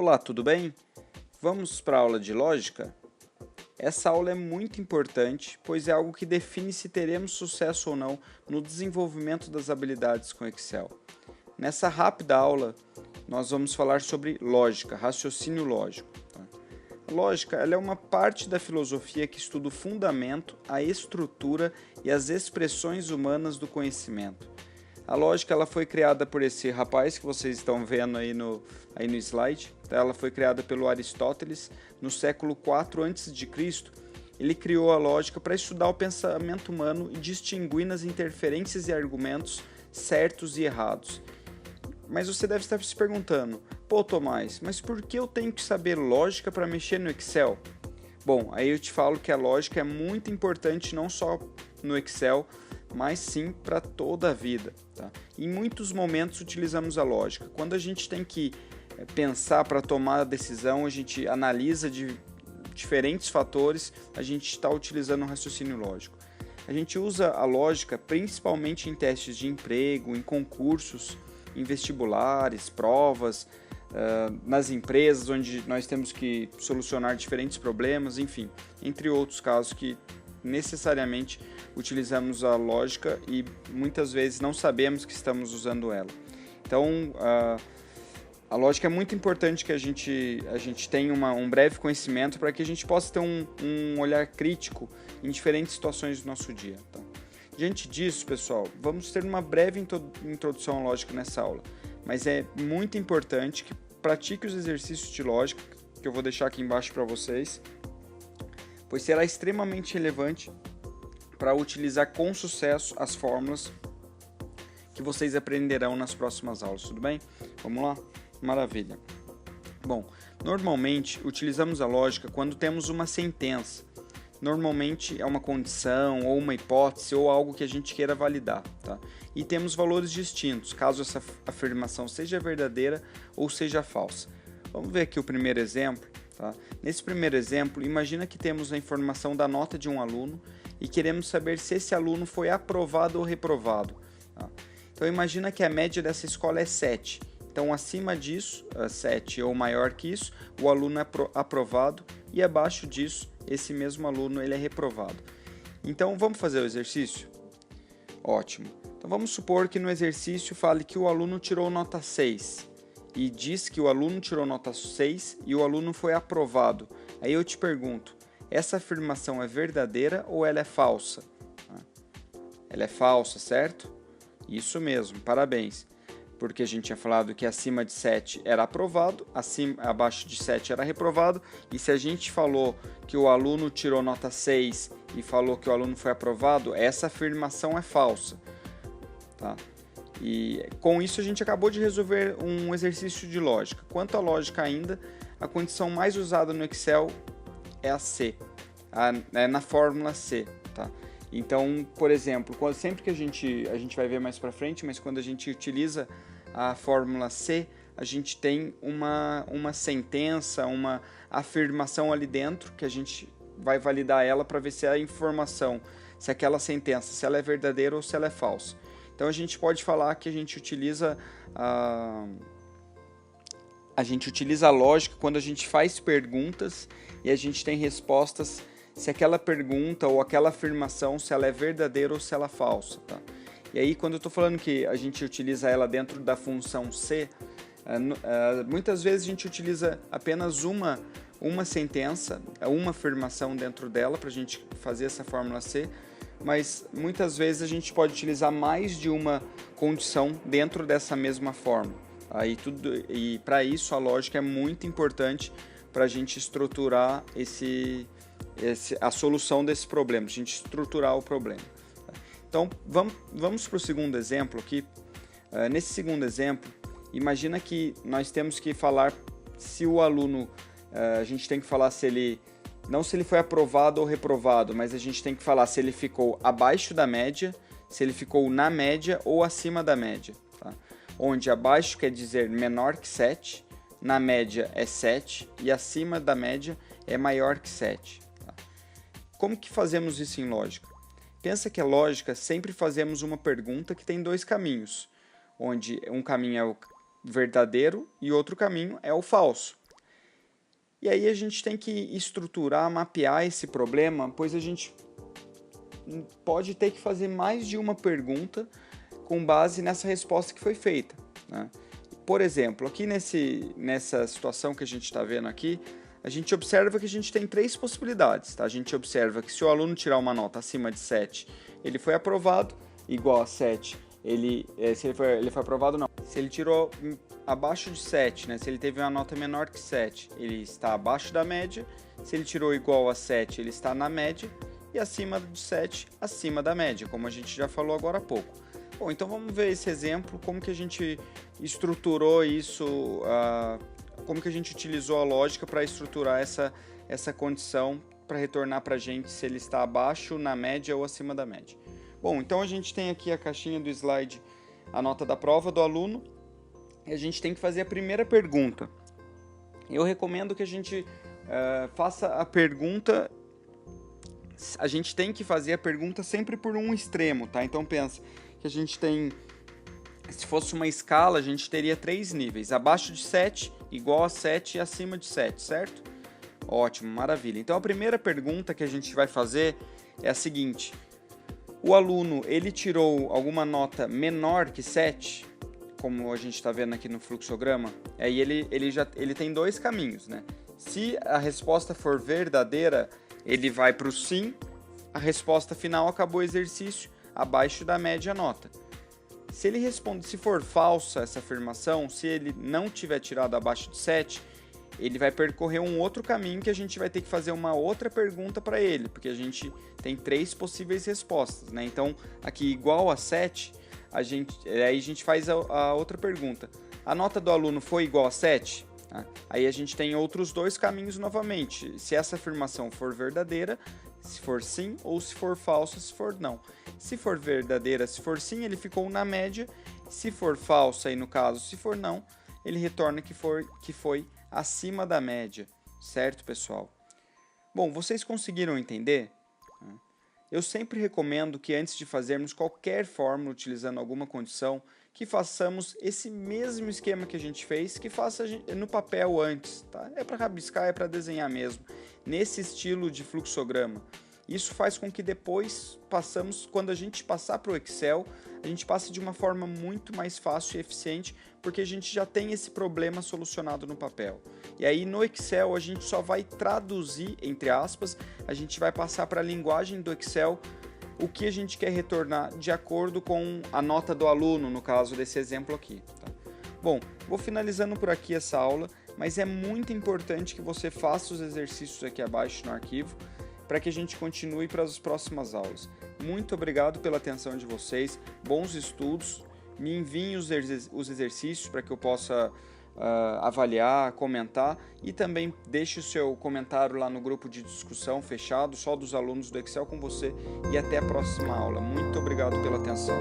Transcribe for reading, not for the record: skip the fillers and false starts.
Olá, tudo bem? Vamos para a aula de lógica? Essa aula é muito importante, pois é algo que define se teremos sucesso ou não no desenvolvimento das habilidades com Excel. Nessa rápida aula, nós vamos falar sobre lógica, raciocínio lógico. A lógica ela é uma parte da filosofia que estuda o fundamento, a estrutura e as expressões humanas do conhecimento. A lógica ela foi criada por esse rapaz que vocês estão vendo aí no slide. Ela foi criada pelo Aristóteles no século IV a.C. Ele criou a lógica para estudar o pensamento humano e distinguir nas interferências e argumentos certos e errados. Mas você deve estar se perguntando, pô Tomás, mas por que eu tenho que saber lógica para mexer no Excel? Bom, aí eu te falo que a lógica é muito importante não só no Excel, mas sim para toda a vida. Tá? Em muitos momentos utilizamos a lógica. Quando a gente tem que pensar para tomar a decisão, a gente analisa de diferentes fatores, a gente está utilizando o raciocínio lógico. A gente usa a lógica principalmente em testes de emprego, em concursos, em vestibulares, provas, nas empresas onde nós temos que solucionar diferentes problemas, enfim, entre outros casos que necessariamente utilizamos a lógica e muitas vezes não sabemos que estamos usando ela. Então, a lógica é muito importante que a gente tenha um breve conhecimento para que a gente possa ter um olhar crítico em diferentes situações do nosso dia. Tá? Diante disso, pessoal, vamos ter uma breve introdução à lógica nessa aula, mas é muito importante que pratique os exercícios de lógica, que eu vou deixar aqui embaixo para vocês, pois será extremamente relevante para utilizar com sucesso as fórmulas que vocês aprenderão nas próximas aulas, tudo bem? Vamos lá? Maravilha. Bom, normalmente utilizamos a lógica quando temos uma sentença. Normalmente é uma condição, ou uma hipótese, ou algo que a gente queira validar, tá? E temos valores distintos, caso essa afirmação seja verdadeira ou seja falsa. Vamos ver aqui o primeiro exemplo. Tá? Nesse primeiro exemplo, imagina que temos a informação da nota de um aluno e queremos saber se esse aluno foi aprovado ou reprovado. Tá? Então imagina que a média dessa escola é 7. Então acima disso, 7 ou maior que isso, o aluno é aprovado e abaixo disso, esse mesmo aluno ele é reprovado. Então vamos fazer o exercício? Ótimo. Então vamos supor que no exercício fale que o aluno tirou nota 6. E diz que o aluno tirou nota 6 e o aluno foi aprovado. Aí eu te pergunto, essa afirmação é verdadeira ou ela é falsa? Ela é falsa, certo? Isso mesmo, parabéns. Porque a gente tinha falado que acima de 7 era aprovado, abaixo de 7 era reprovado. E se a gente falou que o aluno tirou nota 6 e falou que o aluno foi aprovado, essa afirmação é falsa. Tá? E com isso a gente acabou de resolver um exercício de lógica. Quanto à lógica ainda, a condição mais usada no Excel é a C, é na fórmula C. Tá? Então, por exemplo, sempre que a gente vai ver mais para frente, mas quando a gente utiliza a fórmula C, a gente tem uma sentença, uma afirmação ali dentro, que a gente vai validar ela para ver se a informação, se aquela sentença, se ela é verdadeira ou se ela é falsa. Então a gente pode falar que a gente utiliza a lógica quando a gente faz perguntas e a gente tem respostas se aquela pergunta ou aquela afirmação, se ela é verdadeira ou se ela é falsa. Tá? E aí quando eu estou falando que a gente utiliza ela dentro da função C, muitas vezes a gente utiliza apenas uma sentença, uma afirmação dentro dela para a gente fazer essa fórmula C, mas muitas vezes a gente pode utilizar mais de uma condição dentro dessa mesma fórmula. E para isso a lógica é muito importante para a gente estruturar a solução desse problema, a gente estruturar o problema. Então vamos para o segundo exemplo aqui. Nesse segundo exemplo, imagina que nós temos que falar se o aluno, a gente tem que falar se ele foi aprovado ou reprovado, mas a gente tem que falar se ele ficou abaixo da média, se ele ficou na média ou acima da média. Tá? Onde abaixo quer dizer menor que 7, na média é 7 e acima da média é maior que 7. Tá? Como que fazemos isso em lógica? Pensa que a lógica sempre fazemos uma pergunta que tem dois caminhos, onde um caminho é o verdadeiro e outro caminho é o falso. E aí a gente tem que estruturar, mapear esse problema, pois a gente pode ter que fazer mais de uma pergunta com base nessa resposta que foi feita, né? Por exemplo, aqui nessa situação que a gente está vendo aqui, a gente observa que a gente tem 3 possibilidades, tá? A gente observa que se o aluno tirar uma nota acima de 7, ele foi aprovado, igual a 7, se ele foi aprovado, não. Se ele tirou abaixo de 7, né? Se ele teve uma nota menor que 7, ele está abaixo da média. Se ele tirou igual a 7, ele está na média. E acima de 7, acima da média, como a gente já falou agora há pouco. Bom, então vamos ver esse exemplo, como que a gente estruturou isso, como que a gente utilizou a lógica para estruturar essa condição para retornar para a gente se ele está abaixo, na média ou acima da média. Bom, então a gente tem aqui a caixinha do slide, a nota da prova do aluno, e a gente tem que fazer a primeira pergunta. Eu recomendo que a gente faça a pergunta, a gente tem que fazer a pergunta sempre por um extremo, tá? Então pensa que a gente tem, se fosse uma escala, a gente teria 3 níveis, abaixo de 7, igual a 7 e acima de 7, certo? Ótimo, maravilha. Então a primeira pergunta que a gente vai fazer é a seguinte: o aluno, ele tirou alguma nota menor que 7, como a gente está vendo aqui no fluxograma, aí ele tem 2 caminhos, né? Se a resposta for verdadeira, ele vai para o sim, a resposta final acabou o exercício, abaixo da média nota. Se ele responde, se for falsa essa afirmação, se ele não tiver tirado abaixo de 7, ele vai percorrer um outro caminho que a gente vai ter que fazer uma outra pergunta para ele, porque a gente tem 3 possíveis respostas, né? Então, aqui igual a 7, aí a gente faz a outra pergunta. A nota do aluno foi igual a 7? Aí a gente tem outros 2 caminhos novamente. Se essa afirmação for verdadeira, se for sim, ou se for falsa, se for não. Se for verdadeira, se for sim, ele ficou na média. Se for falsa, aí no caso, se for não, ele retorna que foi acima da média. Certo, pessoal? Bom, vocês conseguiram entender? Eu sempre recomendo que antes de fazermos qualquer fórmula utilizando alguma condição, que façamos esse mesmo esquema que a gente fez, que faça no papel antes, tá? É para rabiscar, é para desenhar mesmo, nesse estilo de fluxograma. Isso faz com que depois quando a gente passar para o Excel, a gente passe de uma forma muito mais fácil e eficiente, porque a gente já tem esse problema solucionado no papel. E aí no Excel a gente só vai traduzir, entre aspas, a gente vai passar para a linguagem do Excel o que a gente quer retornar de acordo com a nota do aluno, no caso desse exemplo aqui. Tá? Bom, vou finalizando por aqui essa aula, mas é muito importante que você faça os exercícios aqui abaixo no arquivo, para que a gente continue para as próximas aulas. Muito obrigado pela atenção de vocês, bons estudos, me enviem os exercícios para que eu possa avaliar, comentar, e também deixe o seu comentário lá no grupo de discussão fechado, só dos alunos do Excel com você, e até a próxima aula. Muito obrigado pela atenção.